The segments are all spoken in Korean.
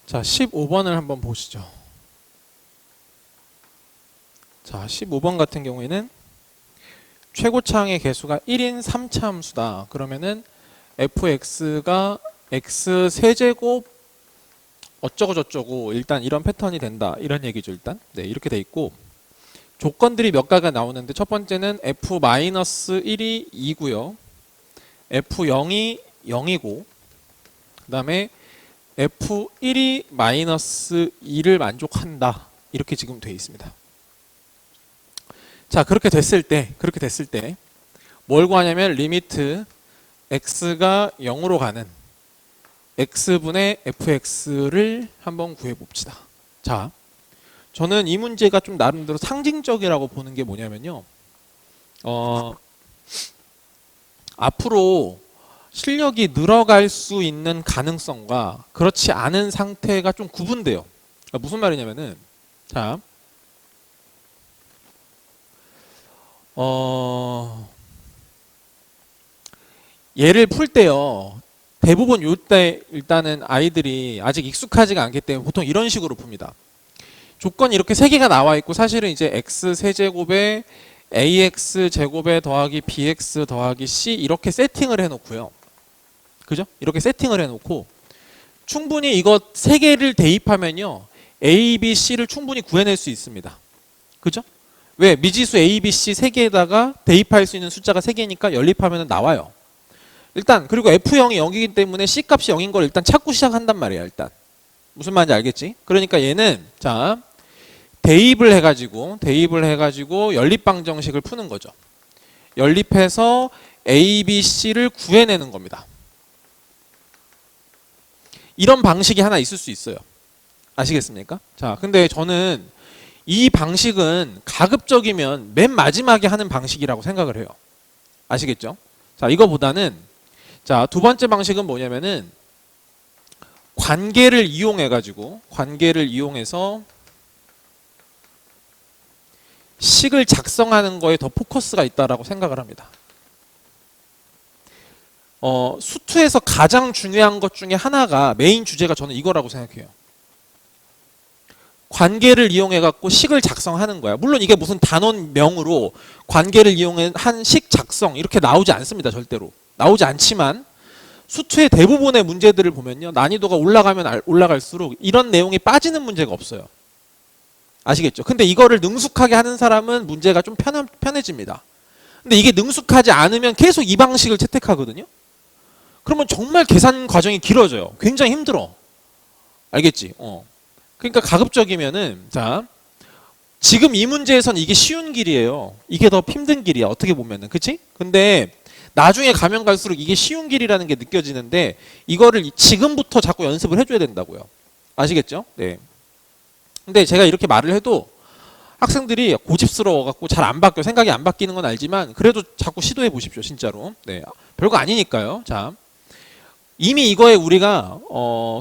자, 15번을 한번 보시죠. 자, 15번 같은 경우에는 최고차항의 개수가 1인 3차 함수다. 그러면은 fx가 x 세제곱 어쩌고 저쩌고 일단 이런 패턴이 된다. 이런 얘기죠, 일단. 네, 이렇게 돼 있고 조건들이 몇 가지가 나오는데 첫 번째는 f-1이 2고요. f0이 0이고 그다음에 f1이 -2를 만족한다. 이렇게 지금 돼 있습니다. 자, 그렇게 됐을 때 뭘 구하냐면 리미트 x가 0으로 가는 x분의 fx를 한번 구해 봅시다. 자, 저는 이 문제가 좀 나름대로 상징적이라고 보는 게 뭐냐면요. 앞으로 실력이 늘어갈 수 있는 가능성과 그렇지 않은 상태가 좀 구분돼요. 그러니까 무슨 말이냐면은, 자, 얘를 풀 때요. 대부분 요때 일단은 아이들이 아직 익숙하지가 않기 때문에 보통 이런 식으로 풉니다. 조건이 이렇게 세 개가 나와 있고 사실은 이제 x 세제곱에 ax 제곱에 더하기 bx 더하기 c 이렇게 세팅을 해놓고요. 그죠? 이렇게 세팅을 해놓고 충분히 이거 세 개를 대입하면요. a, b, c를 충분히 구해낼 수 있습니다. 그죠? 왜? 미지수 a, b, c 세 개에다가 대입할 수 있는 숫자가 세 개니까 연립하면 나와요. 일단 그리고 f0이 0이기 때문에 c 값이 0인 걸 일단 찾고 시작한단 말이야. 일단 무슨 말인지 알겠지? 그러니까 얘는 자 대입을 해가지고 연립방정식을 푸는 거죠. 연립해서 a, b, c를 구해내는 겁니다. 이런 방식이 하나 있을 수 있어요. 아시겠습니까? 자, 근데 저는 이 방식은 가급적이면 맨 마지막에 하는 방식이라고 생각을 해요. 아시겠죠? 자, 이거보다는 자, 두 번째 방식은 뭐냐면은 관계를 이용해서 식을 작성하는 거에 더 포커스가 있다라고 생각을 합니다. 수투에서 가장 중요한 것 중에 하나가 메인 주제가 저는 이거라고 생각해요. 관계를 이용해 갖고 식을 작성하는 거야. 물론 이게 무슨 단원명으로 관계를 이용해 한 식 작성 이렇게 나오지 않습니다. 절대로. 나오지 않지만 수투의 대부분의 문제들을 보면요. 난이도가 올라가면 올라갈수록 이런 내용이 빠지는 문제가 없어요. 아시겠죠? 근데 이거를 능숙하게 하는 사람은 문제가 좀 편해집니다. 근데 이게 능숙하지 않으면 계속 이 방식을 채택하거든요. 그러면 정말 계산 과정이 길어져요. 굉장히 힘들어. 알겠지? 그러니까 가급적이면은 자 지금 이 문제에선 이게 쉬운 길이에요. 이게 더 힘든 길이야. 어떻게 보면은. 그치? 근데 나중에 가면 갈수록 이게 쉬운 길이라는 게 느껴지는데 이거를 지금부터 자꾸 연습을 해줘야 된다고요. 아시겠죠? 네. 근데 제가 이렇게 말을 해도 학생들이 고집스러워갖고 잘 안 바뀌어. 생각이 안 바뀌는 건 알지만 그래도 자꾸 시도해 보십시오. 진짜로. 네. 별거 아니니까요. 자, 이미 이거에 우리가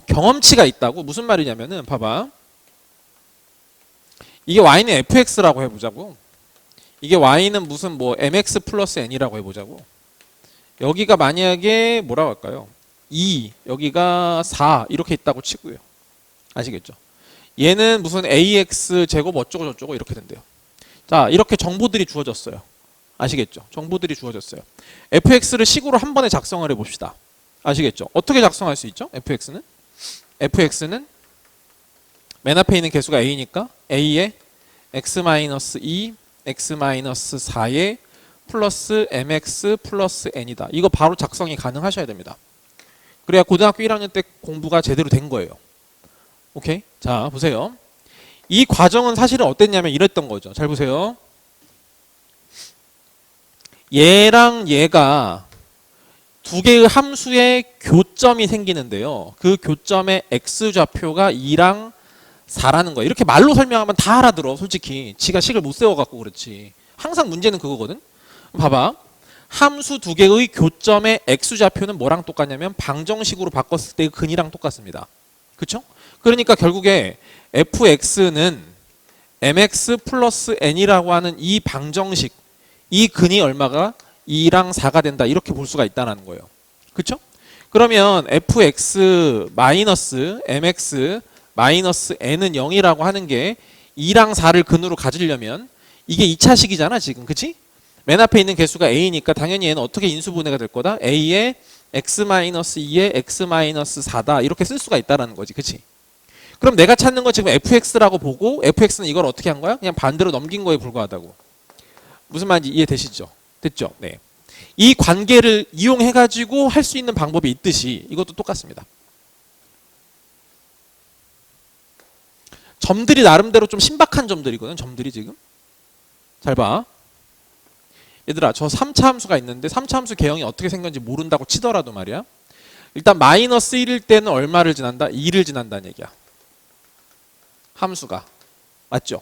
경험치가 있다고. 무슨 말이냐면은 봐봐. 이게 y는 fx라고 해보자고. 이게 y는 무슨 뭐 mx 플러스 n이라고 해보자고. 여기가 만약에 뭐라고 할까요? 2, 여기가 4 이렇게 있다고 치고요. 아시겠죠? 얘는 무슨 ax 제곱 어쩌고 저쩌고 이렇게 된대요. 자, 이렇게 정보들이 주어졌어요. 아시겠죠? 정보들이 주어졌어요. fx를 식으로 한 번에 작성을 해봅시다. 아시겠죠? 어떻게 작성할 수 있죠? fx는 맨 앞에 있는 개수가 a니까 a에 x-2, x-4에 플러스 mx 플러스 n이다. 이거 바로 작성이 가능하셔야 됩니다. 그래야 고등학교 1학년 때 공부가 제대로 된 거예요. 오케이? 자, 보세요. 이 과정은 사실은 어땠냐면 이랬던 거죠. 잘 보세요. 얘랑 얘가 두 개의 함수의 교점이 생기는데요. 그 교점의 x좌표가 2랑 4라는 거예요. 이렇게 말로 설명하면 다 알아들어. 솔직히 지가 식을 못 세워갖고 그렇지. 항상 문제는 그거거든. 봐봐. 함수 두 개의 교점의 x좌표는 뭐랑 똑같냐면 방정식으로 바꿨을 때의 근이랑 똑같습니다. 그쵸? 그러니까 결국에 fx는 mx 플러스 n이라고 하는 이 방정식, 이 근이 얼마가 2랑 4가 된다. 이렇게 볼 수가 있다는 거예요. 그쵸? 그러면 fx 마이너스 mx 마이너스 n은 0이라고 하는 게 2랑 4를 근으로 가지려면 이게 2차식이잖아 지금. 그치? 맨 앞에 있는 개수가 a니까 당연히 얘는 어떻게 인수분해가 될 거다? a의 x-2의 x-4다 이렇게 쓸 수가 있다라는 거지. 그치? 그럼 내가 찾는 건 지금 fx라고 보고 fx는 이걸 어떻게 한 거야? 그냥 반대로 넘긴 거에 불과하다고. 무슨 말인지 이해되시죠? 됐죠? 네. 이 관계를 이용해 가지고 할 수 있는 방법이 있듯이 이것도 똑같습니다. 점들이 나름대로 좀 신박한 점들이거든. 점들이 지금. 잘 봐. 얘들아, 저 3차 함수가 있는데 3차 함수 개형이 어떻게 생겼는지 모른다고 치더라도 말이야. 일단 마이너스 1일 때는 얼마를 지난다? 2를 지난다는 얘기야. 함수가. 맞죠?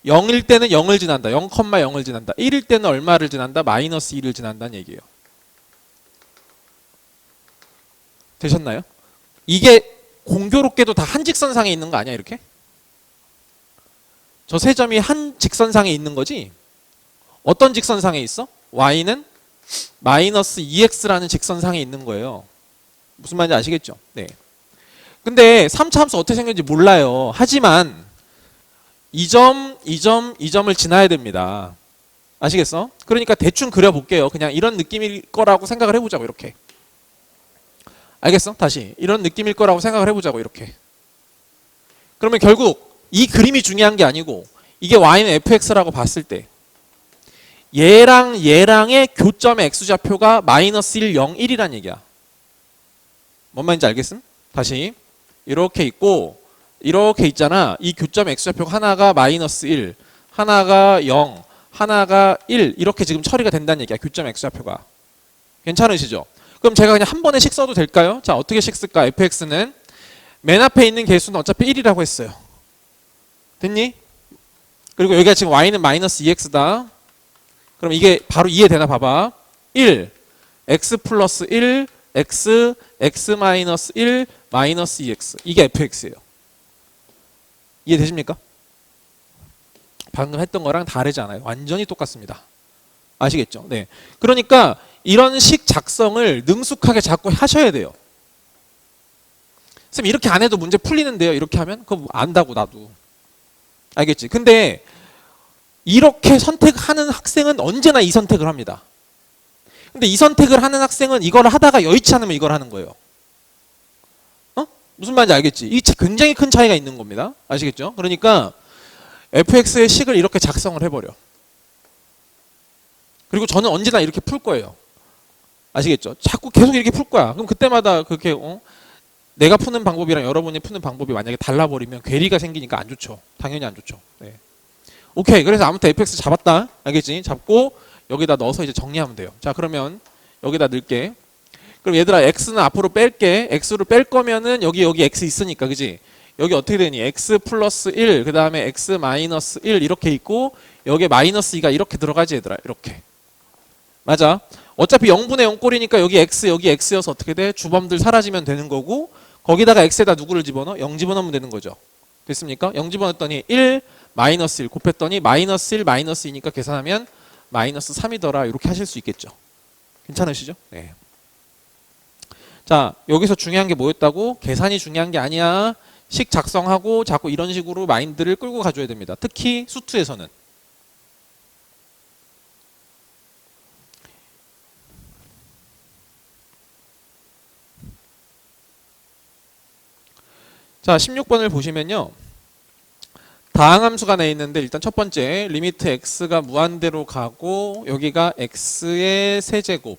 0일 때는 0을 지난다. 0,0을 지난다. 1일 때는 얼마를 지난다? 마이너스 2를 지난다는 얘기예요. 되셨나요? 이게 공교롭게도 다 한 직선상에 있는 거 아니야 이렇게? 저 세 점이 한 직선상에 있는 거지? 어떤 직선상에 있어? y는 마이너스 2x라는 직선상에 있는 거예요. 무슨 말인지 아시겠죠? 네. 근데 3차 함수 어떻게 생겼는지 몰라요. 하지만 이 점, 이 점, 이 점을 지나야 됩니다. 아시겠어? 그러니까 대충 그려볼게요. 그냥 이런 느낌일 거라고 생각을 해보자고 이렇게. 알겠어? 다시 이런 느낌일 거라고 생각을 해보자고 이렇게. 그러면 결국 이 그림이 중요한 게 아니고 이게 y는 fx라고 봤을 때 얘랑 얘랑의 교점의 x좌표가 마이너스 1, 0, 1이란 얘기야. 뭔 말인지 알겠음? 다시 이렇게 있고 이렇게 있잖아. 이 교점 x좌표가 하나가 마이너스 1, 하나가 0, 하나가 1 이렇게 지금 처리가 된다는 얘기야. 교점 x좌표가. 괜찮으시죠? 그럼 제가 그냥 한 번에 식 써도 될까요? 자, 어떻게 식 쓸까? fx는 맨 앞에 있는 개수는 어차피 1이라고 했어요. 됐니? 그리고 여기가 지금 y는 마이너스 2x다. 그럼 이게 바로 이해되나 봐봐. 1, x 플러스 1, x, x 마이너스 1, 마이너스 2x. 이게 fx예요. 이해되십니까? 방금 했던 거랑 다르지 않아요. 완전히 똑같습니다. 아시겠죠? 네. 그러니까 이런 식 작성을 능숙하게 자꾸 하셔야 돼요. 선생님 이렇게 안 해도 문제 풀리는데요. 이렇게 하면? 그거 안다고 나도. 알겠지? 근데 이렇게 선택하는 학생은 언제나 이 선택을 합니다. 근데 이 선택을 하는 학생은 이걸 하다가 여의치 않으면 이걸 하는 거예요. 어? 무슨 말인지 알겠지? 이게 굉장히 큰 차이가 있는 겁니다. 아시겠죠? 그러니까 fx의 식을 이렇게 작성을 해버려. 그리고 저는 언제나 이렇게 풀 거예요. 아시겠죠? 자꾸 계속 이렇게 풀 거야. 그럼 그때마다 그렇게 내가 푸는 방법이랑 여러분이 푸는 방법이 만약에 달라버리면 괴리가 생기니까 안 좋죠. 당연히 안 좋죠. 네. 오케이. 그래서 아무튼 fx 잡았다. 알겠지? 잡고 여기다 넣어서 이제 정리하면 돼요. 자, 그러면 여기다 넣을게. 그럼 얘들아 x는 앞으로 뺄게. x를 뺄 거면은 여기 x 있으니까 그지? 여기 어떻게 되니? x 플러스 1, 그 다음에 x 마이너스 1 이렇게 있고 여기에 마이너스 2가 이렇게 들어가지 얘들아. 이렇게. 맞아. 어차피 0분의 0 꼴이니까 여기 x여서 어떻게 돼? 주범들 사라지면 되는 거고 거기다가 x에다 누구를 집어넣어? 0 집어넣으면 되는 거죠. 됐습니까? 0 집어넣었더니 1, 마이너스 1 곱했더니 마이너스 1, 마이너스 2니까 계산하면 마이너스 3이더라. 이렇게 하실 수 있겠죠. 괜찮으시죠? 네. 자, 여기서 중요한 게 뭐였다고? 계산이 중요한 게 아니야. 식 작성하고 자꾸 이런 식으로 마인드를 끌고 가줘야 됩니다. 특히 수투에서는. 자, 16번을 보시면요. 다항함수가 내 있는데 일단 첫 번째 리미트 x가 무한대로 가고 여기가 x의 세제곱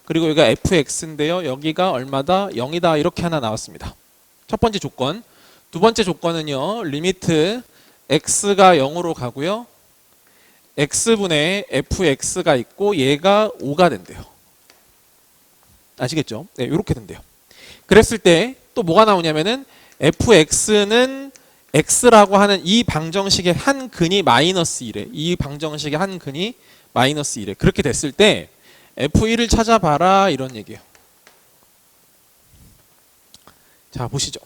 그리고 여기가 fx인데요. 여기가 얼마다? 0이다. 이렇게 하나 나왔습니다. 첫 번째 조건. 두 번째 조건은요. 리미트 x가 0으로 가고요. x분의 fx가 있고 얘가 5가 된대요. 아시겠죠? 네, 이렇게 된대요. 그랬을 때 또 뭐가 나오냐면은 fx는 x라고 하는 이 방정식의 한 근이 마이너스 1에 이 방정식의 한 근이 마이너스 1에 그렇게 됐을 때 f1을 찾아봐라 이런 얘기예요. 자, 보시죠.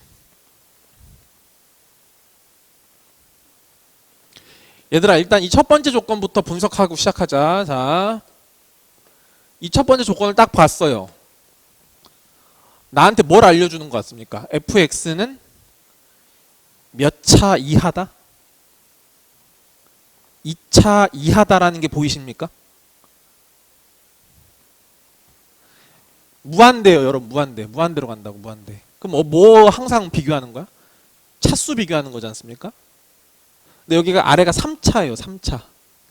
얘들아 일단 이 첫 번째 조건부터 분석하고 시작하자. 자, 이 첫 번째 조건을 딱 봤어요. 나한테 뭘 알려주는 것 같습니까? fx는 몇 차 이하다? 2차 이하다라는 게 보이십니까? 무한대요, 여러분. 무한대. 무한대로 간다고, 무한대. 그럼 뭐 항상 비교하는 거야? 차수 비교하는 거지 않습니까? 근데 여기가 아래가 3차예요. 3차.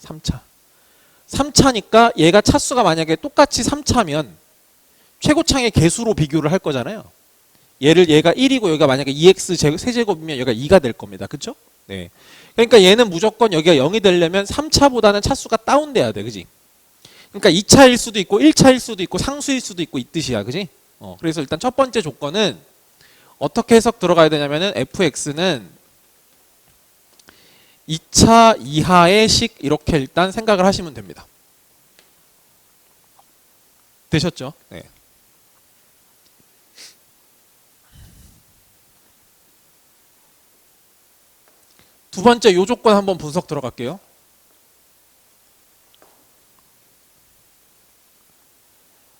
3차. 3차니까 얘가 차수가 만약에 똑같이 3차면 최고창의 개수로 비교를 할 거잖아요. 얘가 1이고 여기가 만약에 2x 세제곱이면 여기가 2가 될 겁니다. 그쵸? 네. 그러니까 얘는 무조건 여기가 0이 되려면 3차보다는 차수가 다운돼야 돼. 그지? 그러니까 2차일 수도 있고 1차일 수도 있고 상수일 수도 있고 이 뜻이야. 그지? 그래서 일단 첫 번째 조건은 어떻게 해석 들어가야 되냐면은 fx는 2차 이하의 식 이렇게 일단 생각을 하시면 됩니다. 되셨죠? 네. 두 번째 요 조건 한번 분석 들어갈게요.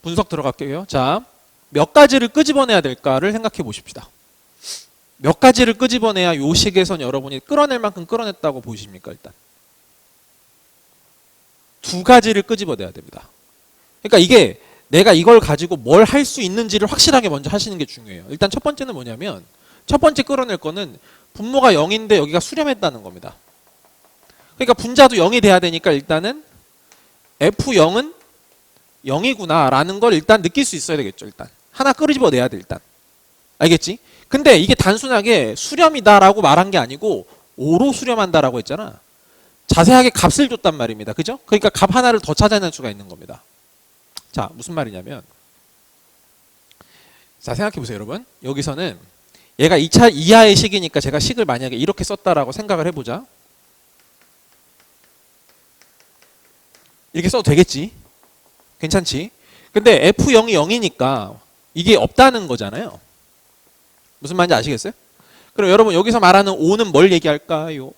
분석 들어갈게요. 자, 몇 가지를 끄집어내야 될까를 생각해 보십시다. 몇 가지를 끄집어내야 요 식에선 여러분이 끌어낼 만큼 끌어냈다고 보십니까? 일단 두 가지를 끄집어내야 됩니다. 그러니까 이게 내가 이걸 가지고 뭘 할 수 있는지를 확실하게 먼저 하시는 게 중요해요. 일단 첫 번째는 뭐냐면 첫 번째 끌어낼 거는 분모가 0인데 여기가 수렴했다는 겁니다. 그러니까 분자도 0이 돼야 되니까 일단은 F0은 0이구나 라는 걸 일단 느낄 수 있어야 되겠죠. 일단 하나 끄집어내야 돼. 일단 알겠지? 근데 이게 단순하게 수렴이다 라고 말한 게 아니고 5로 수렴한다 라고 했잖아. 자세하게 값을 줬단 말입니다. 그죠? 그러니까 값 하나를 더 찾아낼 수가 있는 겁니다. 자, 무슨 말이냐면 자, 생각해 보세요. 여러분, 여기서는 얘가 2차 이하의 식이니까 제가 식을 만약에 이렇게 썼다라고 생각을 해보자. 이렇게 써도 되겠지? 괜찮지? 근데 F0이 0이니까 이게 없다는 거잖아요. 무슨 말인지 아시겠어요? 그럼 여러분 여기서 말하는 O는 뭘 얘기할까요?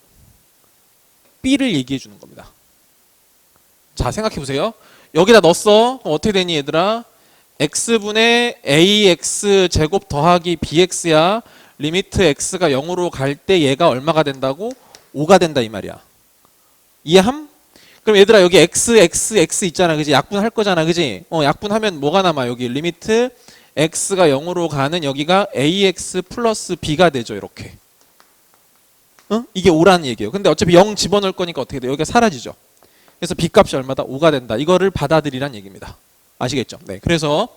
B를 얘기해 주는 겁니다. 자, 생각해 보세요. 여기다 넣었어. 어떻게 되니 얘들아? x분의 ax 제곱 더하기 bx야. 리미트 x가 0으로 갈 때 얘가 얼마가 된다고? 5가 된다 이 말이야. 이해함? 그럼 얘들아 여기 x 있잖아. 그지? 약분할 거잖아. 그지? 약분하면 뭐가 남아? 여기 리미트 x가 0으로 가는 여기가 ax 플러스 b가 되죠. 이렇게. 이게 5라는 얘기예요. 근데 어차피 0 집어넣을 거니까 어떻게 돼? 여기가 사라지죠. 그래서 b값이 얼마다? 5가 된다. 이거를 받아들이란 얘기입니다. 아시겠죠? 네. 그래서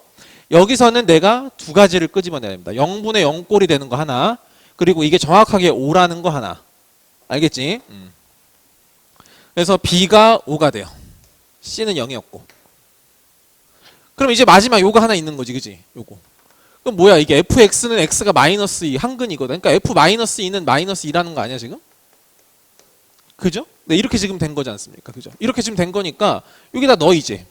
여기서는 내가 두 가지를 끄집어내야 됩니다. 0분의 0꼴이 되는 거 하나, 그리고 이게 정확하게 5라는 거 하나. 알겠지? 그래서 b가 5가 돼요. c는 0이었고. 그럼 이제 마지막 요거 하나 있는 거지. 그지? 요거. 그럼 뭐야? 이게 fx는 x가 마이너스 2 한근이거든. 그러니까 f-2는 마이너스 2라는 거 아니야 지금? 그죠? 네, 이렇게 지금 된 거지 않습니까? 그죠? 이렇게 지금 된 거니까 여기다 넣어 이제.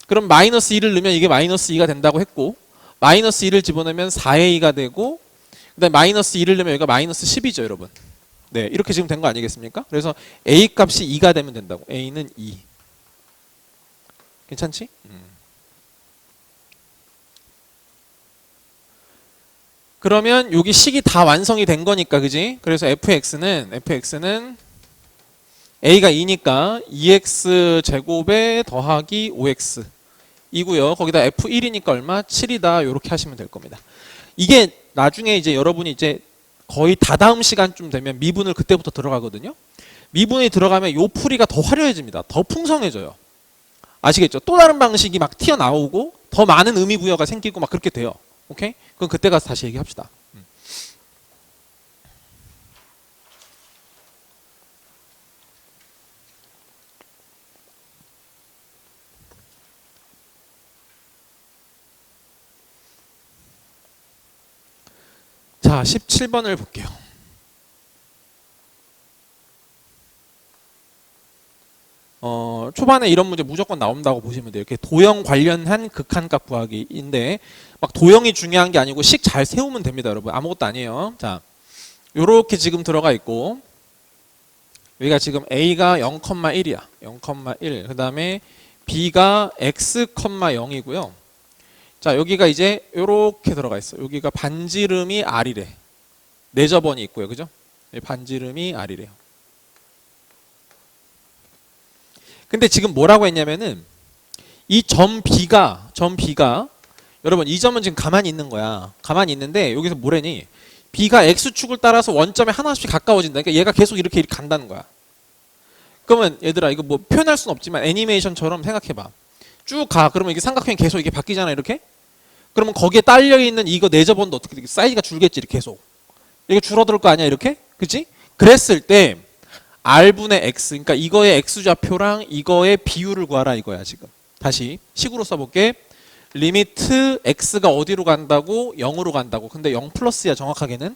그럼 마이너스 2를 넣으면 이게 마이너스 2가 된다고 했고, 마이너스 2를 집어넣으면 4의 2가 되고, 그다음에 마이너스 2를 넣으면 여기가 마이너스 10이죠, 여러분. 네, 이렇게 지금 된 거 아니겠습니까? 그래서 a 값이 2가 되면 된다고. a는 2. 괜찮지? 그러면 여기 식이 다 완성이 된 거니까, 그지? 그래서 fx는 a가 2니까 2x 제곱에 더하기 5x 이고요. 거기다 f1이니까 얼마? 7이다. 이렇게 하시면 될 겁니다. 이게 나중에 이제 여러분이 이제 거의 다다음 시간쯤 되면 미분을 그때부터 들어가거든요. 미분이 들어가면 요 풀이가 더 화려해집니다. 더 풍성해져요. 아시겠죠? 또 다른 방식이 막 튀어나오고 더 많은 의미 부여가 생기고 막 그렇게 돼요. 오케이? 그럼 그때 가서 다시 얘기합시다. 자, 17번을 볼게요. 초반에 이런 문제 무조건 나온다고 보시면 돼요. 이렇게 도형 관련한 극한값 구하기인데 막 도형이 중요한 게 아니고 식 잘 세우면 됩니다, 여러분. 아무것도 아니에요. 자, 요렇게 지금 들어가 있고 여기가 지금 a가 0,1이야. 0,1. 그다음에 b가 x,0이고요. 자, 여기가 이제 요렇게 들어가 있어. 여기가 반지름이 r이래. 내저번이 있고요. 그죠? 반지름이 R이래요. 근데 지금 뭐라고 했냐면은 이 점 B가 여러분 이 점은 지금 가만히 있는 거야. 가만히 있는데 여기서 뭐래니? B가 X축을 따라서 원점에 하나씩 가까워진다. 그러니까 얘가 계속 이렇게 간다는 거야. 그러면 얘들아 이거 뭐 표현할 수는 없지만 애니메이션처럼 생각해봐. 쭉 가. 그러면 이게 삼각형이 계속 이게 바뀌잖아 이렇게. 그러면 거기에 딸려 있는 이거 내저번도 어떻게 되겠어? 사이즈가 줄겠지 이렇게 계속. 이게 줄어들 거 아니야 이렇게? 그치? 그랬을 때 R분의 X, 그러니까 이거의 X좌표랑 이거의 비율을 구하라 이거야 지금. 다시 식으로 써볼게. 리미트 X가 어디로 간다고? 0으로 간다고. 근데 0 플러스야 정확하게는.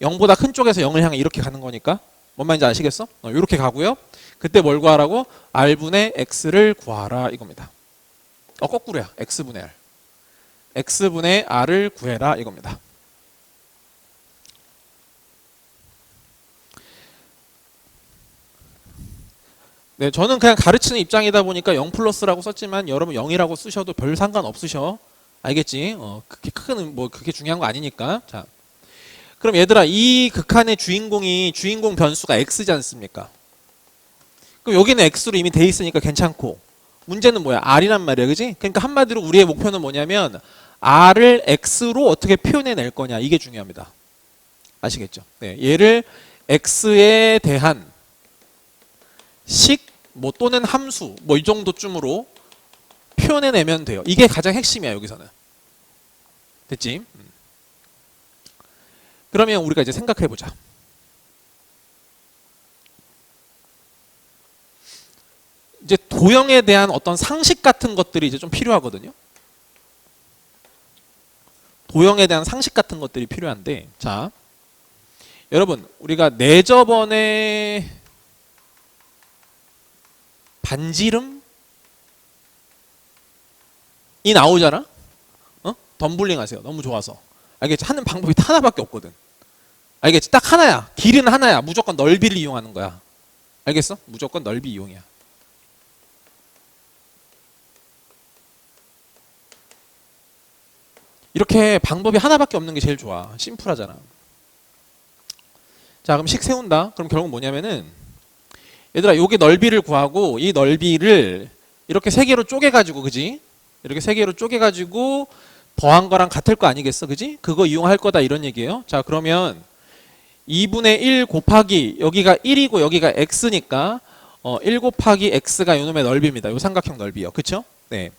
0보다 큰 쪽에서 0을 향해 이렇게 가는 거니까. 뭔 말인지 아시겠어? 이렇게 가고요. 그때 뭘 구하라고? R분의 X를 구하라 이겁니다. 거꾸로야. X분의 R. X분의 R을 구해라 이겁니다. 네, 저는 그냥 가르치는 입장이다 보니까 0 플러스라고 썼지만 여러분 0이라고 쓰셔도 별 상관 없으셔. 알겠지? 그게 큰 뭐 그게 중요한 거 아니니까. 자, 그럼 얘들아 이 극한의 주인공 변수가 x지 않습니까? 그럼 여기는 x로 이미 돼 있으니까 괜찮고 문제는 뭐야? r이란 말이야, 그지? 그러니까 한마디로 우리의 목표는 뭐냐면 r을 x로 어떻게 표현해낼 거냐 이게 중요합니다. 아시겠죠? 네, 얘를 x에 대한 식 뭐 또는 함수 뭐 이 정도쯤으로 표현해내면 돼요. 이게 가장 핵심이야 여기서는. 됐지? 그러면 우리가 이제 생각해보자. 이제 도형에 대한 어떤 상식 같은 것들이 이제 좀 필요하거든요. 도형에 대한 상식 같은 것들이 필요한데, 자, 여러분 우리가 내저번에 반지름이 나오잖아. 덤블링 하세요. 너무 좋아서. 알겠지? 하는 방법이 하나밖에 없거든. 알겠지? 딱 하나야. 길은 하나야. 무조건 넓이를 이용하는 거야. 알겠어? 무조건 넓이 이용이야. 이렇게 방법이 하나밖에 없는 게 제일 좋아. 심플하잖아. 자, 그럼 식 세운다. 그럼 결국 뭐냐면은 얘들아, 여기 넓이를 구하고 이 넓이를 이렇게 세 개로 쪼개가지고, 그지? 이렇게 세 개로 쪼개가지고 더한 거랑 같을 거 아니겠어, 그지? 그거 이용할 거다 이런 얘기예요. 자, 그러면 2분의 1 곱하기 여기가 1이고 여기가 x니까 1 곱하기 x가 요놈의 넓이입니다. 요 삼각형 넓이요, 그쵸? 네.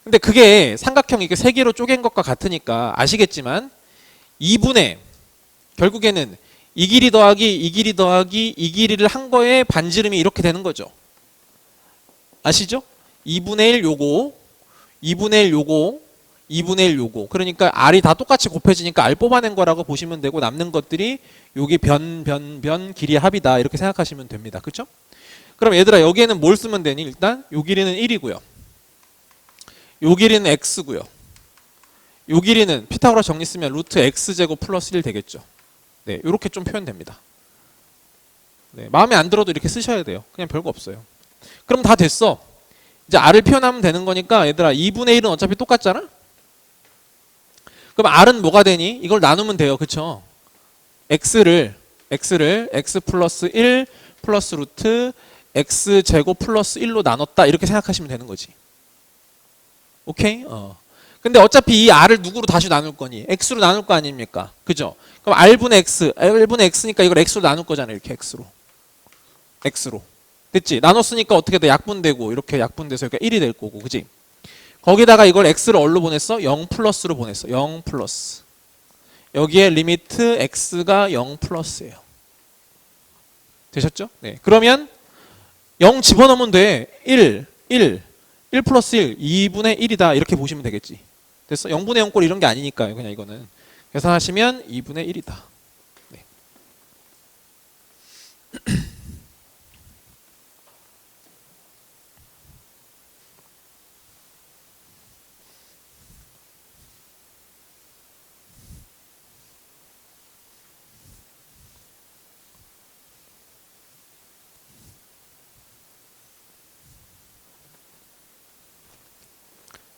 근데 그게 삼각형 이게 세 개로 쪼갠 것과 같으니까 아시겠지만 2분의 결국에는 이 길이 더하기 이 길이 더하기 이 길이를 한 거에 반지름이 이렇게 되는 거죠. 아시죠? 2분의 1 요거 2분의 1 요거 2분의 1 요거. 그러니까 R이 다 똑같이 곱해지니까 R 뽑아낸 거라고 보시면 되고 남는 것들이 여기 변 길이의 합이다 이렇게 생각하시면 됩니다. 그렇죠? 그럼 얘들아 여기에는 뭘 쓰면 되니? 일단 요 길이는 1이고요. 요 길이는 x고요. 요 길이는 피타고라스 정리 쓰면 루트 x제곱 플러스 1 되겠죠. 네, 이렇게 좀 표현됩니다. 네, 마음에 안 들어도 이렇게 쓰셔야 돼요. 그냥 별거 없어요. 그럼 다 됐어. 이제 R을 표현하면 되는 거니까 얘들아 2분의 1은 어차피 똑같잖아? 그럼 R은 뭐가 되니? 이걸 나누면 돼요. 그쵸? X를 X 플러스 1 플러스 루트 X제곱 플러스 1로 나눴다. 이렇게 생각하시면 되는 거지. 오케이? 근데 어차피 이 R을 누구로 다시 나눌 거니? X로 나눌 거 아닙니까? 그죠? 그럼 R분의 X니까 이걸 X로 나눌 거잖아요. 이렇게 X로. 됐지? 나눴으니까 어떻게 돼? 약분되고, 이렇게 약분돼서 여기가 1이 될 거고, 그지? 거기다가 이걸 X를 얼로 보냈어? 0 플러스로 보냈어. 0 플러스. 여기에 리미트 X가 0 플러스예요. 되셨죠? 네. 그러면 0 집어넣으면 돼. 1 플러스 1, 2분의 1이다. 이렇게 보시면 되겠지. 됐어? 0분의 0꼴 이런 게 아니니까요. 그냥 이거는. 계산하시면 2분의 1이다. 네.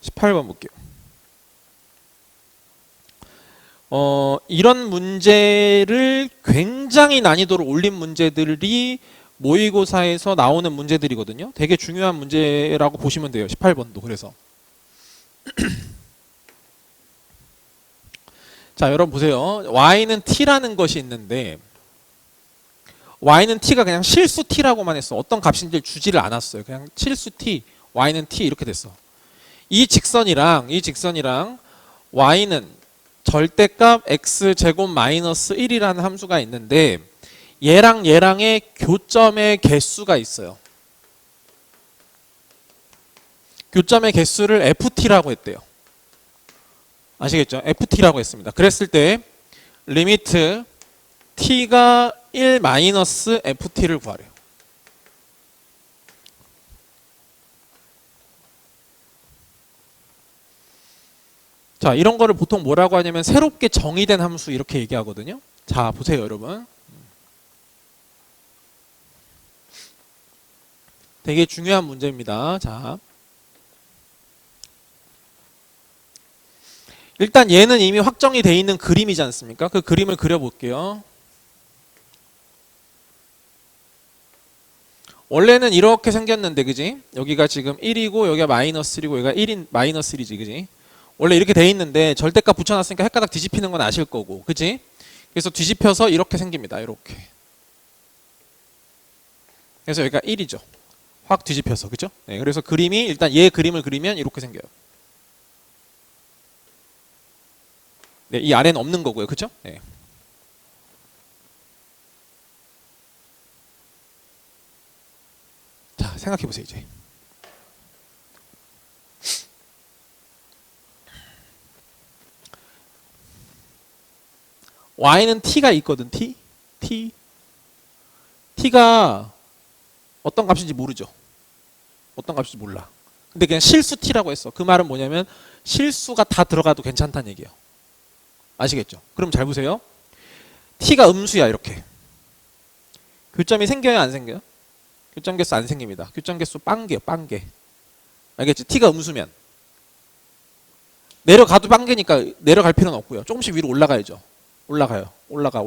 18번 볼게요. 이런 문제를 굉장히 난이도를 올린 문제들이 모의고사에서 나오는 문제들이거든요. 되게 중요한 문제라고 보시면 돼요. 18번도. 그래서 자, 여러분 보세요. y는 t라는 것이 있는데 y는 t가 그냥 실수 t라고만 했어. 어떤 값인지 주지를 않았어요. 그냥 실수 t, y는 t 이렇게 됐어. 이 직선이랑 y는 절대값 x제곱 마이너스 1이라는 함수가 있는데 얘랑 얘랑의 교점의 개수가 있어요. 교점의 개수를 ft라고 했대요. 아시겠죠? ft라고 했습니다. 그랬을 때 리미트 t가 1 마이너스 ft를 구하래요. 자, 이런 거를 보통 뭐라고 하냐면 새롭게 정의된 함수 이렇게 얘기하거든요. 자, 보세요, 여러분. 되게 중요한 문제입니다. 자, 일단 얘는 이미 확정이 돼 있는 그림이지 않습니까? 그 그림을 그려볼게요. 원래는 이렇게 생겼는데, 그지? 여기가 지금 1이고 여기가 마이너스 1이고 여기가 1인 마이너스 1이지, 그지? 원래 이렇게 돼 있는데 절대값 붙여놨으니까 헷가닥 뒤집히는 건 아실 거고, 그지? 그래서 뒤집혀서 이렇게 생깁니다. 이렇게. 그래서 여기가 1이죠. 확 뒤집혀서, 그죠? 네, 그래서 그림이 일단 얘 그림을 그리면 이렇게 생겨요. 네, 이 아래는 없는 거고요, 그죠? 네. 자, 생각해 보세요 이제. y는 t가 있거든. t가 어떤 값인지 모르죠. 어떤 값인지 몰라. 근데 그냥 실수 t라고 했어. 그 말은 뭐냐면 실수가 다 들어가도 괜찮다는 얘기예요. 아시겠죠? 그럼 잘 보세요. t가 음수야. 이렇게 교점이 생겨요, 안 생겨요? 교점 개수 안 생깁니다. 교점 개수 빵개요, 빵개. 알겠지? t가 음수면 내려가도 빵개니까 내려갈 필요는 없고요. 조금씩 위로 올라가야죠. 올라가요. 올라가.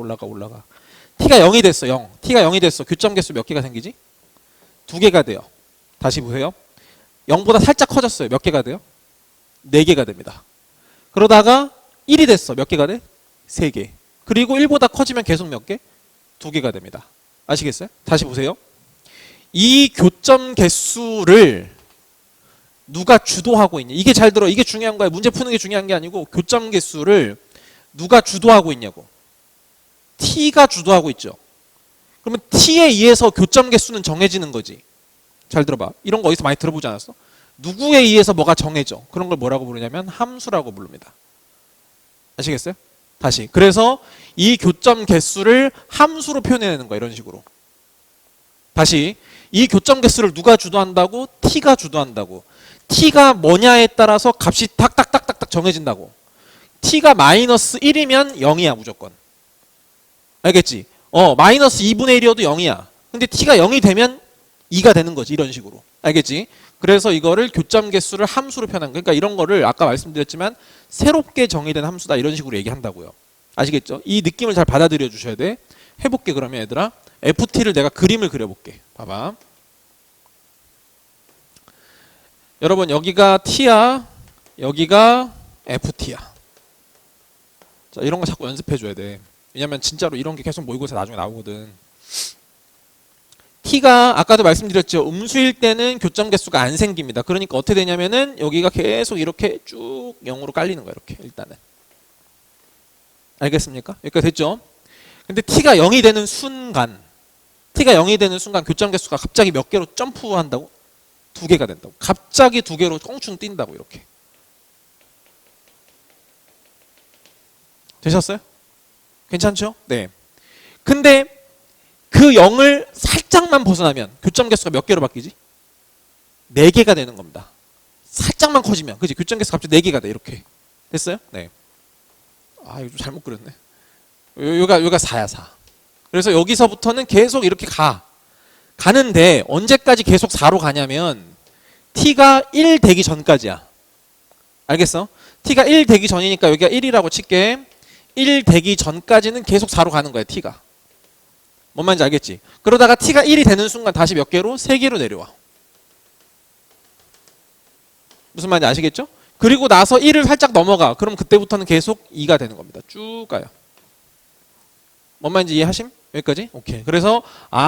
t가 0이 됐어. 0. t가 0이 됐어. 교점 개수 몇 개가 생기지? 2개가 돼요. 다시 보세요. 0보다 살짝 커졌어요. 몇 개가 돼요? 4개가 됩니다. 그러다가 1이 됐어. 몇 개가 돼? 3개. 그리고 1보다 커지면 계속 몇 개? 2개가 됩니다. 아시겠어요? 다시 보세요. 이 교점 개수를 누가 주도하고 있냐? 이게 잘 들어. 이게 중요한 거야. 문제 푸는 게 중요한 게 아니고 교점 개수를 누가 주도하고 있냐고. t가 주도하고 있죠. 그러면 t에 의해서 교점 개수는 정해지는 거지. 잘 들어봐. 이런 거 어디서 많이 들어보지 않았어? 누구에 의해서 뭐가 정해져. 그런 걸 뭐라고 부르냐면 함수라고 부릅니다. 아시겠어요? 다시. 그래서 이 교점 개수를 함수로 표현해내는 거야. 이런 식으로. 다시. 이 교점 개수를 누가 주도한다고? t가 주도한다고. t가 뭐냐에 따라서 값이 딱딱딱딱딱 정해진다고. t가 마이너스 1이면 0이야 무조건. 알겠지? 마이너스 2분의 1이어도 0이야. 근데 t가 0이 되면 2가 되는 거지. 이런 식으로. 알겠지? 그래서 이거를 교점 개수를 함수로 표현한 거야. 그러니까 이런 거를 아까 말씀드렸지만 새롭게 정의된 함수다. 이런 식으로 얘기한다고요. 아시겠죠? 이 느낌을 잘 받아들여 주셔야 돼. 해볼게 그러면 얘들아. ft를 내가 그림을 그려볼게. 봐봐. 여러분 여기가 t야. 여기가 ft야. 자, 이런 거 자꾸 연습해 줘야 돼. 왜냐면 진짜로 이런 게 계속 모의고사 나중에 나오거든. t가 아까도 말씀드렸죠. 음수일 때는 교점 개수가 안 생깁니다. 그러니까 어떻게 되냐면은 여기가 계속 이렇게 쭉 0으로 깔리는 거야. 이렇게 일단은. 알겠습니까? 여기까지 됐죠? 근데 t가 0이 되는 순간 교점 개수가 갑자기 몇 개로 점프한다고? 2개가 된다고. 갑자기 2개로 껑충 뛴다고. 이렇게. 되셨어요? 괜찮죠? 네. 근데 그 0을 살짝만 벗어나면 교점 개수가 몇 개로 바뀌지? 4개가 되는 겁니다. 살짝만 커지면. 그지? 교점 개수 갑자기 4개가 돼. 이렇게. 됐어요? 네. 아, 이거 좀 잘못 그렸네. 여기가 4야, 4. 그래서 여기서부터는 계속 이렇게 가는데 언제까지 계속 4로 가냐면 t가 1 되기 전까지야. 알겠어? t가 1 되기 전이니까 여기가 1이라고 칠게. 1 되기 전까지는 계속 4로 가는 거야, t가. 뭔 말인지 알겠지? 그러다가 t가 1이 되는 순간 다시 몇 개로? 3개로 내려와. 무슨 말인지 아시겠죠? 그리고 나서 1을 살짝 넘어가. 그럼 그때부터는 계속 2가 되는 겁니다. 쭉 가요. 뭔 말인지 이해하심? 여기까지? 오케이. 그래서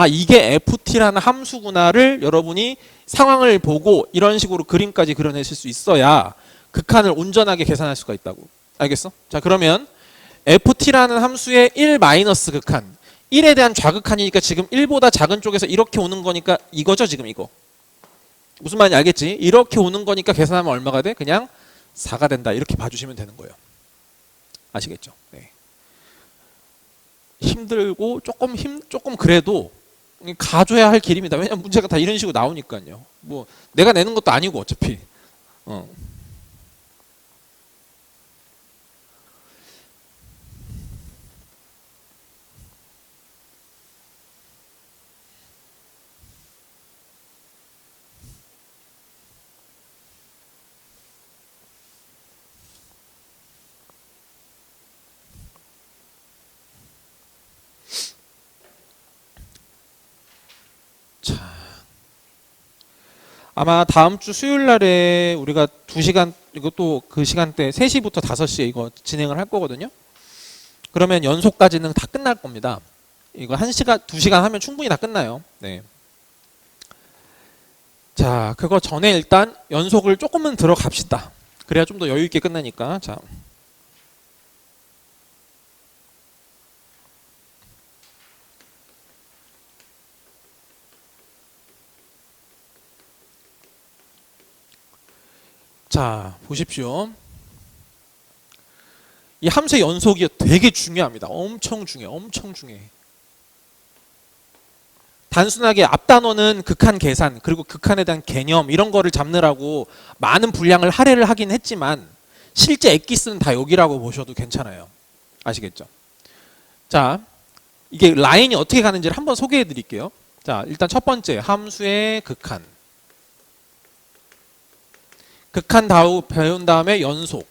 이게 ft라는 함수구나를 여러분이 상황을 보고 이런 식으로 그림까지 그려내실 수 있어야 극한을 온전하게 계산할 수가 있다고. 알겠어? 자, 그러면 ft라는 함수의 1 마이너스 극한, 1에 대한 좌극한이니까 지금 1보다 작은 쪽에서 이렇게 오는 거니까 이거죠, 지금 이거. 무슨 말인지 알겠지? 이렇게 오는 거니까 계산하면 얼마가 돼? 그냥 4가 된다. 이렇게 봐주시면 되는 거예요. 아시겠죠? 네. 힘들고 조금 그래도 가줘야 할 길입니다. 왜냐면 문제가 다 이런 식으로 나오니까요. 뭐 내가 내는 것도 아니고 어차피. 아마 다음 주 수요일 날에 우리가 2시간, 이것도 그 시간대 3시부터 5시에 이거 진행을 할 거거든요. 그러면 연속까지는 다 끝날 겁니다. 이거 1시간, 2시간 하면 충분히 다 끝나요. 네. 자, 그거 전에 일단 연속을 조금은 들어갑시다. 그래야 좀 더 여유 있게 끝나니까. 자. 자, 보십시오. 이 함수의 연속이 되게 중요합니다. 엄청 중요해. 엄청 중요해. 단순하게 앞단원은 극한 계산, 그리고 극한에 대한 개념 이런 거를 잡느라고 많은 분량을 할애를 하긴 했지만 실제 엑기스는 다 여기라고 보셔도 괜찮아요. 아시겠죠? 자, 이게 라인이 어떻게 가는지를 한번 소개해 드릴게요. 자, 일단 첫 번째 함수의 극한. 극한 배운 다음에 연속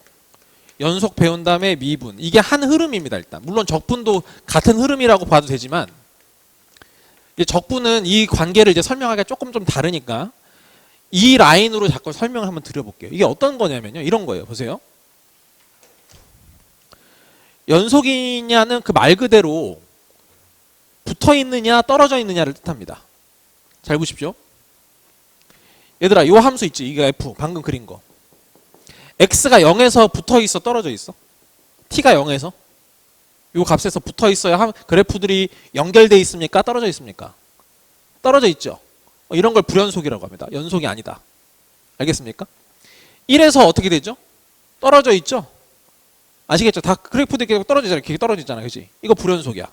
배운 다음에 미분. 이게 한 흐름입니다. 일단 물론 적분도 같은 흐름이라고 봐도 되지만 적분은 이 관계를 이제 설명하기가 조금 좀 다르니까 이 라인으로 자꾸 설명을 한번 드려볼게요. 이게 어떤 거냐면요, 이런 거예요. 보세요. 연속이냐는 그 말 그대로 붙어 있느냐 떨어져 있느냐를 뜻합니다. 잘 보십시오. 얘들아, 이 함수 있지? 이거 f 방금 그린 거. x가 0에서 붙어 있어, 떨어져 있어? t가 0에서? 이 값에서 붙어 있어야 그래프들이 연결돼 있습니까? 떨어져 있습니까? 떨어져 있죠. 이런 걸 불연속이라고 합니다. 연속이 아니다. 알겠습니까? 1에서 어떻게 되죠? 떨어져 있죠. 아시겠죠? 다 그래프들이 계속 떨어지잖아요. 이렇게 떨어지잖아, 그렇지? 이거 불연속이야.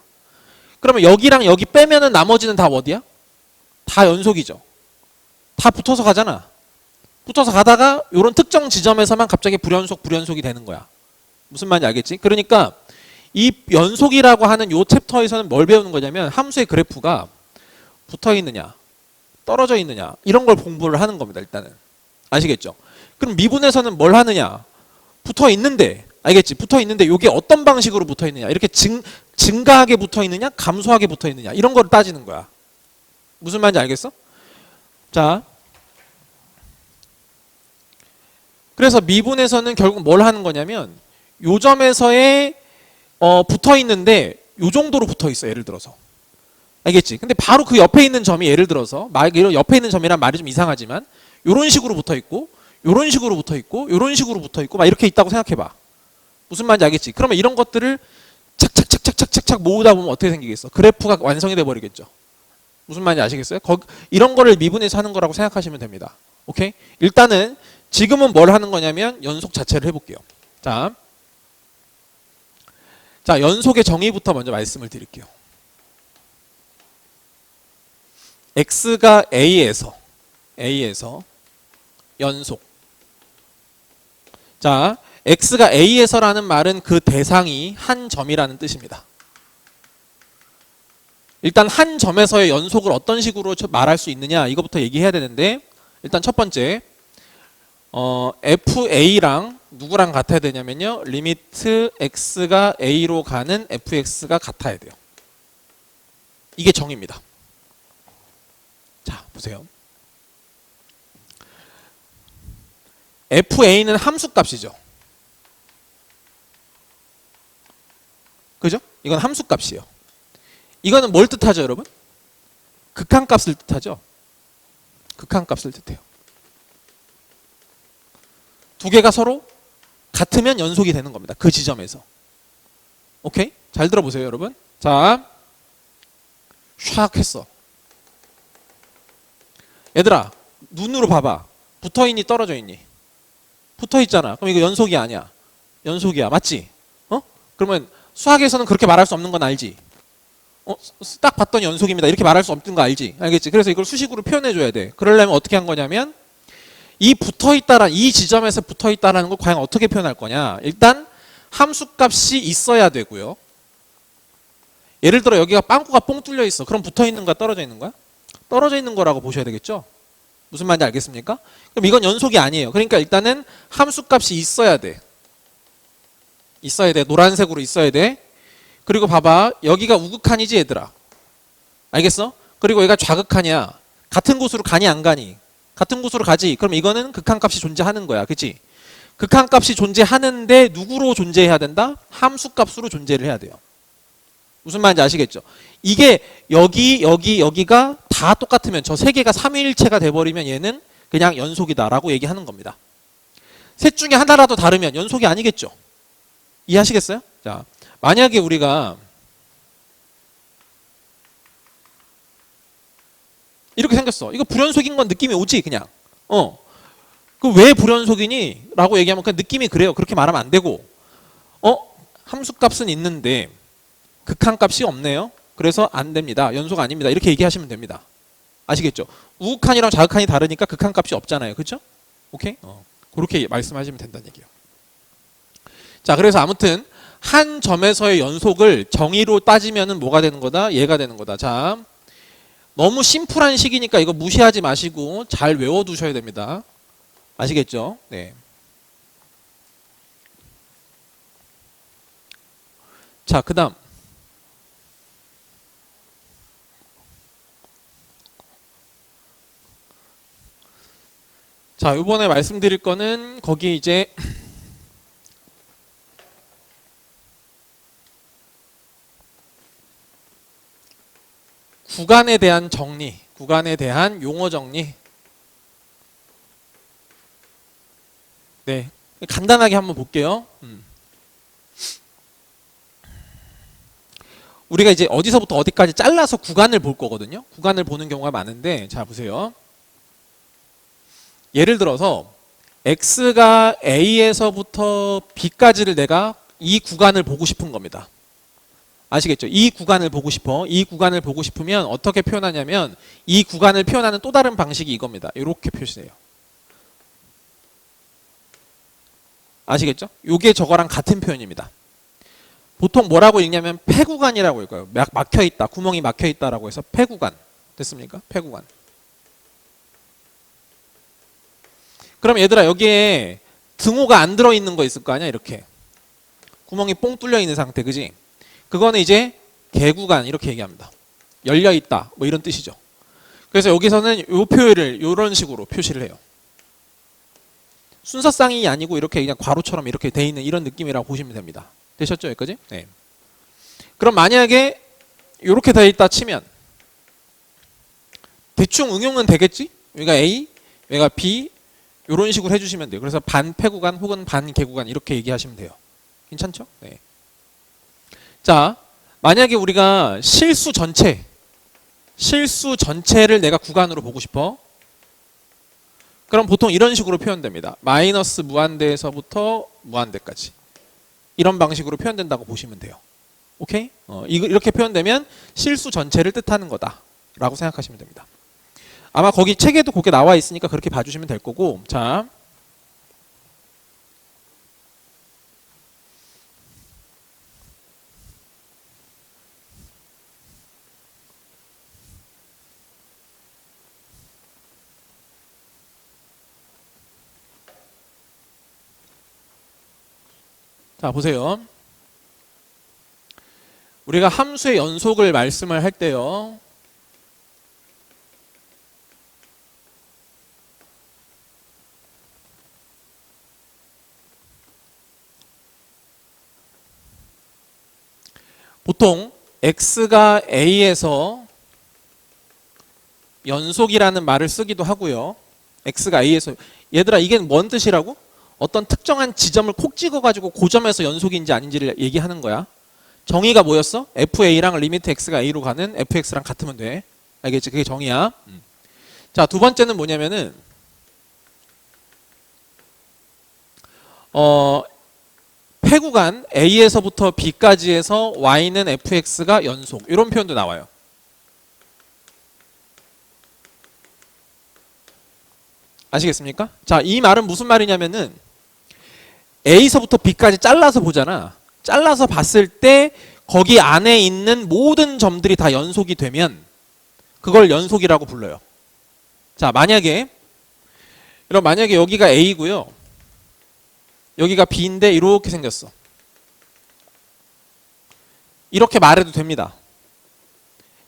그러면 여기랑 여기 빼면은 나머지는 다 어디야? 다 연속이죠. 다 붙어서 가잖아. 붙어서 가다가 이런 특정 지점에서만 갑자기 불연속이 되는 거야. 무슨 말인지 알겠지? 그러니까 이 연속이라고 하는 이 챕터에서는 뭘 배우는 거냐면 함수의 그래프가 붙어 있느냐 떨어져 있느냐 이런 걸 공부를 하는 겁니다. 일단은 아시겠죠? 그럼 미분에서는 뭘 하느냐? 붙어 있는데, 알겠지? 붙어 있는데 이게 어떤 방식으로 붙어 있느냐? 이렇게 증가하게 붙어 있느냐 감소하게 붙어 있느냐 이런 걸 따지는 거야. 무슨 말인지 알겠어? 자, 그래서 미분에서는 결국 뭘 하는 거냐면 요 점에서의 붙어 있는데 요 정도로 붙어 있어. 예를 들어서. 알겠지? 근데 바로 그 옆에 있는 점이 예를 들어서 옆에 있는 점이란 말이 좀 이상하지만 요런 식으로 붙어 있고 요런 식으로 붙어 있고 요런 식으로 붙어 있고 막 이렇게 있다고 생각해 봐. 무슨 말인지 알겠지? 그러면 이런 것들을 착착착착착착착 모으다 보면 어떻게 생기겠어? 그래프가 완성이 돼 버리겠죠. 무슨 말인지 아시겠어요? 이런 거를 미분해서 하는 거라고 생각하시면 됩니다. 오케이? 일단은 지금은 뭘 하는 거냐면 연속 자체를 해볼게요. 자, 연속의 정의부터 먼저 말씀을 드릴게요. x가 a에서 연속. 자, x가 a에서라는 말은 그 대상이 한 점이라는 뜻입니다. 일단 한 점에서의 연속을 어떤 식으로 말할 수 있느냐 이거부터 얘기해야 되는데 일단 첫 번째 FA랑 누구랑 같아야 되냐면요. 리미트 x가 a로 가는 fx가 같아야 돼요. 이게 정입니다. 자, 보세요. FA는 함수값이죠. 그죠? 이건 함수값이에요. 이거는 뭘 뜻하죠, 여러분? 극한값을 뜻하죠. 극한값을 뜻해요. 두 개가 서로 같으면 연속이 되는 겁니다. 그 지점에서. 오케이? 잘 들어보세요, 여러분. 자, 샥 했어. 얘들아, 눈으로 봐봐. 붙어있니, 떨어져 있니? 붙어있잖아. 그럼 이거 연속이 아니야. 연속이야. 맞지? 어? 그러면 수학에서는 그렇게 말할 수 없는 건 알지? 딱 봤더니 연속입니다. 이렇게 말할 수 없는 거 알지? 알겠지? 그래서 이걸 수식으로 표현해줘야 돼. 그러려면 어떻게 한 거냐면, 이 붙어있다란, 이 지점에서 붙어있다라는 걸 과연 어떻게 표현할 거냐? 일단, 함수값이 있어야 되고요. 예를 들어 여기가 빵꾸가 뽕 뚫려 있어. 그럼 붙어있는 거야? 떨어져 있는 거야? 떨어져 있는 거라고 보셔야 되겠죠? 무슨 말인지 알겠습니까? 그럼 이건 연속이 아니에요. 그러니까 일단은 함수값이 있어야 돼. 있어야 돼. 노란색으로 있어야 돼. 그리고 봐봐. 여기가 우극한이지 얘들아. 알겠어? 그리고 여기가 좌극한이야. 같은 곳으로 가니 안 가니? 같은 곳으로 가지. 그럼 이거는 극한값이 존재하는 거야. 그치? 극한값이 존재하는데 누구로 존재해야 된다? 함수값으로 존재를 해야 돼요. 무슨 말인지 아시겠죠? 이게 여기가 다 똑같으면 저 세 개가 삼위일체가 돼버리면 얘는 그냥 연속이다라고 얘기하는 겁니다. 셋 중에 하나라도 다르면 연속이 아니겠죠? 이해하시겠어요? 자, 만약에 우리가 이렇게 생겼어. 이거 불연속인 건 느낌이 오지 그냥. 그 왜 불연속이니? 라고 얘기하면 그냥 느낌이 그래요. 그렇게 말하면 안 되고 함수값은 있는데 극한값이 없네요. 그래서 안 됩니다. 연속 아닙니다. 이렇게 얘기하시면 됩니다. 아시겠죠? 우극한이랑 좌극한이 다르니까 극한값이 없잖아요. 그렇죠? 오케이? 그렇게 말씀하시면 된다는 얘기예요. 자, 그래서 아무튼 한 점에서의 연속을 정의로 따지면은 뭐가 되는 거다? 얘가 되는 거다. 자, 너무 심플한 식이니까 이거 무시하지 마시고 잘 외워두셔야 됩니다. 아시겠죠? 네. 자, 그 다음. 자, 이번에 말씀드릴 거는 거기 이제 구간에 대한 정리, 구간에 대한 용어 정리. 네, 간단하게 한번 볼게요. 우리가 이제 어디서부터 어디까지 잘라서 구간을 볼 거거든요. 구간을 보는 경우가 많은데, 자 보세요. 예를 들어서 x가 a에서부터 b까지를 내가 이 구간을 보고 싶은 겁니다. 아시겠죠? 이 구간을 보고 싶어. 이 구간을 보고 싶으면 어떻게 표현하냐면 이 구간을 표현하는 또 다른 방식이 이겁니다. 이렇게 표시해요. 아시겠죠? 요게 저거랑 같은 표현입니다. 보통 뭐라고 읽냐면 폐구간이라고 읽어요. 막혀있다. 구멍이 막혀있다라고 해서 폐구간. 됐습니까? 폐구간. 그럼 얘들아 여기에 등호가 안 들어있는 거 있을 거 아니야? 이렇게. 구멍이 뽕 뚫려 있는 상태. 그지? 그거는 이제 개구간 이렇게 얘기합니다. 열려있다. 뭐 이런 뜻이죠. 그래서 여기서는 요 표현을 이런 식으로 표시를 해요. 순서쌍이 아니고 이렇게 그냥 괄호처럼 이렇게 돼 있는 이런 느낌이라고 보시면 됩니다. 되셨죠? 여기까지? 네. 그럼 만약에 이렇게 돼 있다 치면 대충 응용은 되겠지? 여기가 A, 여기가 B 이런 식으로 해주시면 돼요. 그래서 반폐구간 혹은 반개구간 이렇게 얘기하시면 돼요. 괜찮죠? 네. 자, 만약에 우리가 실수 전체를 내가 구간으로 보고 싶어. 그럼 보통 이런 식으로 표현됩니다. 마이너스 무한대에서부터 무한대까지. 이런 방식으로 표현된다고 보시면 돼요. 오케이? 이렇게 표현되면 실수 전체를 뜻하는 거다. 라고 생각하시면 됩니다. 아마 거기 책에도 그게 나와 있으니까 그렇게 봐주시면 될 거고. 자. 자, 보세요. 우리가 함수의 연속을 말씀을 할 때요. 보통 x가 a에서 연속이라는 말을 쓰기도 하고요. x가 a에서, 얘들아 이게 뭔 뜻이라고? 어떤 특정한 지점을 콕 찍어가지고 그 점에서 연속인지 아닌지를 얘기하는 거야. 정의가 뭐였어? fa랑 리미트 x가 a로 가는 fx랑 같으면 돼. 알겠지? 그게 정의야. 자, 두 번째는 뭐냐면은 폐구간 a에서부터 b까지 해서 y는 fx가 연속, 이런 표현도 나와요. 아시겠습니까? 자, 이 말은 무슨 말이냐면은 a서부터 b까지 잘라서 보잖아. 잘라서 봤을 때 거기 안에 있는 모든 점들이 다 연속이 되면 그걸 연속이라고 불러요. 자, 만약에 여기가 a고요. 여기가 b인데 이렇게 생겼어. 이렇게 말해도 됩니다.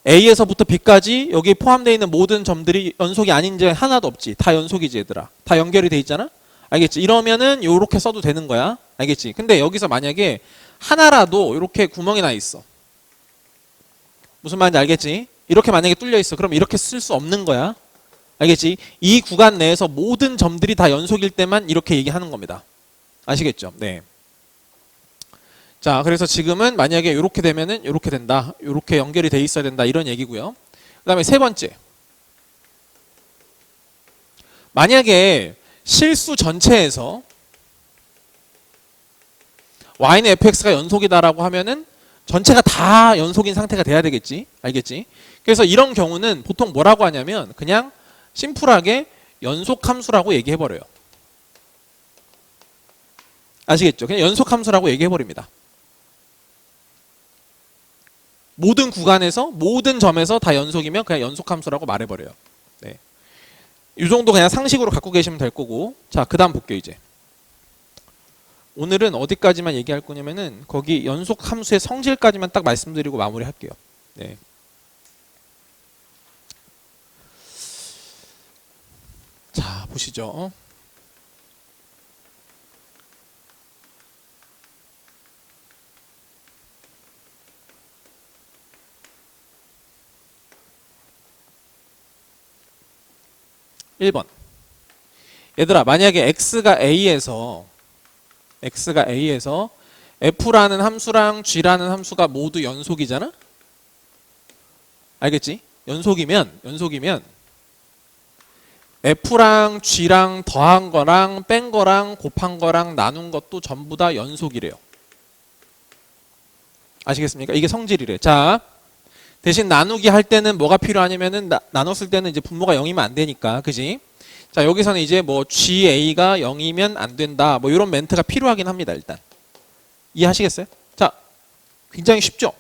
a에서부터 b까지 여기 포함되어 있는 모든 점들이 연속이 아닌 게 하나도 없지. 다 연속이지 얘들아. 다 연결이 돼 있잖아. 알겠지? 이러면은 이렇게 써도 되는 거야. 알겠지? 근데 여기서 만약에 하나라도 이렇게 구멍이 나 있어. 무슨 말인지 알겠지? 이렇게 만약에 뚫려 있어. 그럼 이렇게 쓸 수 없는 거야. 알겠지? 이 구간 내에서 모든 점들이 다 연속일 때만 이렇게 얘기하는 겁니다. 아시겠죠? 네. 자, 그래서 지금은 만약에 이렇게 되면은 이렇게 된다. 이렇게 연결이 돼 있어야 된다. 이런 얘기고요. 그다음에 세 번째. 만약에 실수 전체에서 y는 fx가 연속이다라고 하면은 전체가 다 연속인 상태가 돼야 되겠지. 알겠지? 그래서 이런 경우는 보통 뭐라고 하냐면 그냥 심플하게 연속함수라고 얘기해 버려요. 아시겠죠? 그냥 연속함수라고 얘기해 버립니다. 모든 구간에서 모든 점에서 다 연속이면 그냥 연속함수라고 말해 버려요. 네. 이 정도 그냥 상식으로 갖고 계시면 될 거고. 자, 그다음 볼게요, 이제. 오늘은 어디까지만 얘기할 거냐면은 거기 연속함수의 성질까지만 딱 말씀드리고 마무리할게요. 네. 자, 보시죠. (1번) 얘들아, 만약에 x가 a에서 f라는 함수랑 g라는 함수가 모두 연속이잖아? 알겠지? 연속이면 f랑 g랑 더한 거랑 뺀 거랑 곱한 거랑 나눈 것도 전부 다 연속이래요. 아시겠습니까? 이게 성질이래. 자, 대신 나누기 할 때는 뭐가 필요하냐면은 나눴을 때는 이제 분모가 0이면 안 되니까. 그지? 자, 여기서는 이제 뭐 GA가 0이면 안 된다. 뭐 이런 멘트가 필요하긴 합니다, 일단. 이해하시겠어요? 자, 굉장히 쉽죠?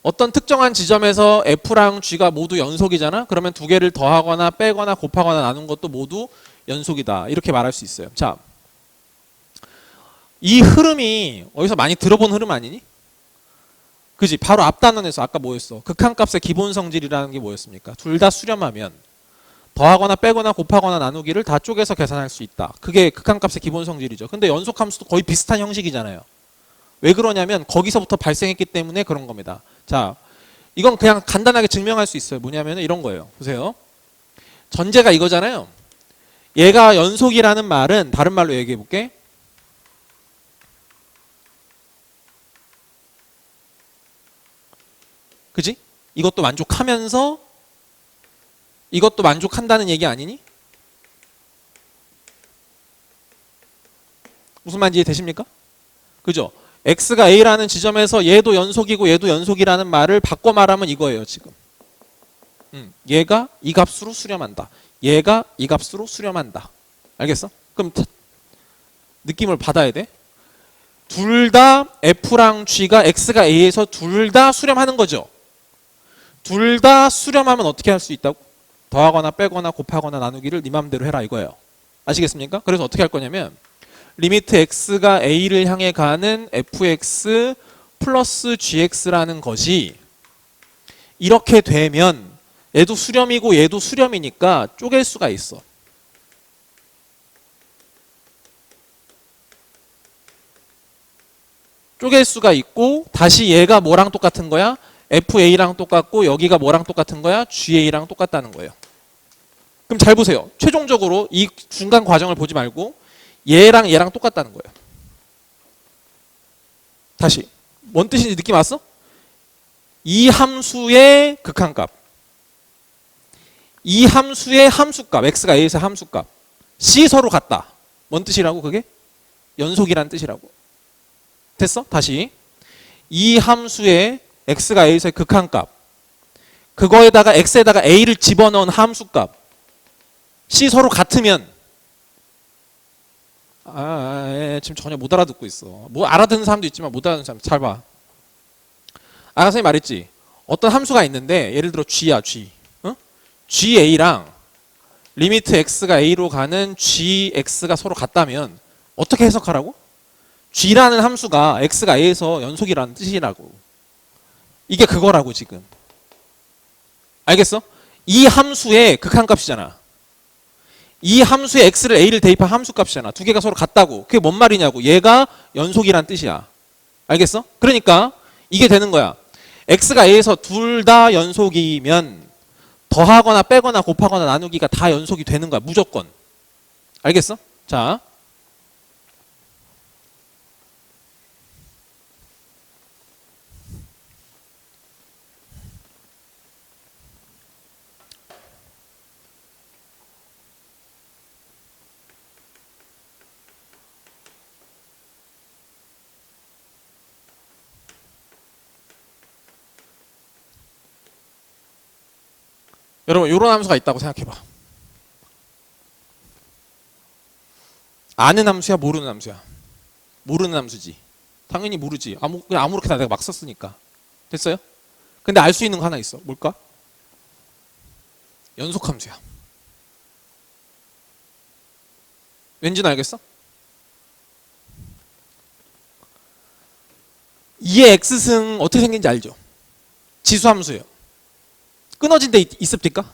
어떤 특정한 지점에서 F랑 G가 모두 연속이잖아? 그러면 두 개를 더하거나 빼거나 곱하거나 나눈 것도 모두 연속이다. 이렇게 말할 수 있어요. 자, 이 흐름이 어디서 많이 들어본 흐름 아니니? 그지? 바로 앞 단원에서 아까 뭐였어? 극한값의 기본 성질이라는 게 뭐였습니까? 둘 다 수렴하면 더하거나 빼거나 곱하거나 나누기를 다 쪼개서 계산할 수 있다. 그게 극한값의 기본 성질이죠. 근데 연속함수도 거의 비슷한 형식이잖아요. 왜 그러냐면 거기서부터 발생했기 때문에 그런 겁니다. 자, 이건 그냥 간단하게 증명할 수 있어요. 뭐냐면 이런 거예요. 보세요. 전제가 이거잖아요. 얘가 연속이라는 말은 다른 말로 얘기해 볼게. 그지? 이것도 만족하면서 이것도 만족한다는 얘기 아니니? 무슨 말인지 이해되십니까? 그죠? x가 a라는 지점에서 얘도 연속이고 얘도 연속이라는 말을 바꿔 말하면 이거예요, 지금. 얘가 이 값으로 수렴한다. 얘가 이 값으로 수렴한다. 알겠어? 그럼 느낌을 받아야 돼. 둘 다 f랑 g가 x가 a에서 둘 다 수렴하는 거죠. 둘 다 수렴하면 어떻게 할 수 있다고? 더하거나 빼거나 곱하거나 나누기를 네 맘대로 해라 이거예요. 아시겠습니까? 그래서 어떻게 할 거냐면 리미트 x가 a를 향해 가는 fx 플러스 gx라는 것이 이렇게 되면 얘도 수렴이고 얘도 수렴이니까 쪼갤 수가 있어. 쪼갤 수가 있고 다시 얘가 뭐랑 똑같은 거야? FA랑 똑같고 여기가 뭐랑 똑같은 거야? GA랑 똑같다는 거예요. 그럼 잘 보세요. 최종적으로 이 중간 과정을 보지 말고 얘랑 얘랑 똑같다는 거예요. 다시 뭔 뜻인지 느낌 왔어? 이 함수의 극한값, 이 함수의 함수값, x가 a에서 함수값 C 서로 같다. 뭔 뜻이라고 그게? 연속이란 뜻이라고. 됐어? 다시 이 함수의 x가 a에서의 극한값, 그거에다가 x에다가 a를 집어넣은 함수값 C 서로 같으면 지금 전혀 못 알아듣고 있어. 뭐 알아듣는 사람도 있지만 못 알아듣는 사람. 잘 봐. 아까 선생님 말했지. 어떤 함수가 있는데 예를 들어 g야 g. GA랑 리미트 x가 a로 가는 gx가 서로 같다면 어떻게 해석하라고? g라는 함수가 x가 a에서 연속이라는 뜻이라고. 이게 그거라고 지금. 알겠어? 이 함수의 극한값이잖아. 이 함수에 x를 a를 대입한 함수값이잖아. 두 개가 서로 같다고. 그게 뭔 말이냐고. 얘가 연속이란 뜻이야. 알겠어? 그러니까 이게 되는 거야. x가 a에서 둘 다 연속이면 더하거나 빼거나 곱하거나 나누기가 다 연속이 되는 거야. 무조건. 알겠어? 자, 여러분 이런 함수가 있다고 생각해봐. 아는 함수야 모르는 함수야? 모르는 함수지. 당연히 모르지. 그냥 아무렇게나 내가 막 썼으니까. 됐어요? 근데 알 수 있는 거 하나 있어. 뭘까? 연속함수야. 왠지는 알겠어? 2의 x승 어떻게 생긴지 알죠? 지수함수예요. 끊어진 데 있습니까?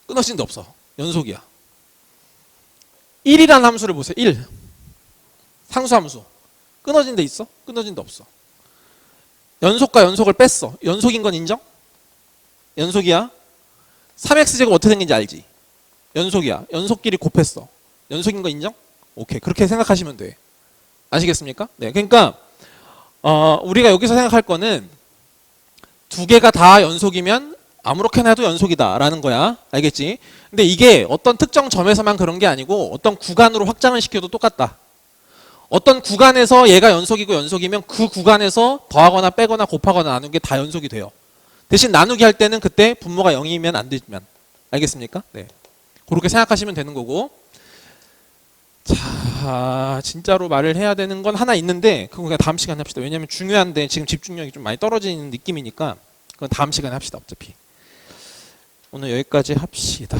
끊어진 데 없어. 연속이야. 1이라는 함수를 보세요. 1. 상수함수. 끊어진 데 있어? 끊어진 데 없어. 연속과 연속을 뺐어. 연속인 건 인정? 연속이야. 3x제곱 어떻게 생긴지 알지? 연속이야. 연속끼리 곱했어. 연속인 거 인정? 오케이. 그렇게 생각하시면 돼. 아시겠습니까? 네. 그러니까 우리가 여기서 생각할 거는 두 개가 다 연속이면 아무렇게나 해도 연속이다 라는 거야. 알겠지? 근데 이게 어떤 특정 점에서만 그런 게 아니고 어떤 구간으로 확장을 시켜도 똑같다. 어떤 구간에서 얘가 연속이고 연속이면 그 구간에서 더하거나 빼거나 곱하거나 나누는 게 다 연속이 돼요. 대신 나누기 할 때는 그때 분모가 0이면 안 되지만. 알겠습니까? 네. 그렇게 생각하시면 되는 거고. 자, 진짜로 말을 해야 되는 건 하나 있는데 그건 그냥 다음 시간에 합시다. 왜냐면 중요한데 지금 집중력이 좀 많이 떨어지는 느낌이니까 그건 다음 시간에 합시다. 어차피. 오늘 여기까지 합시다.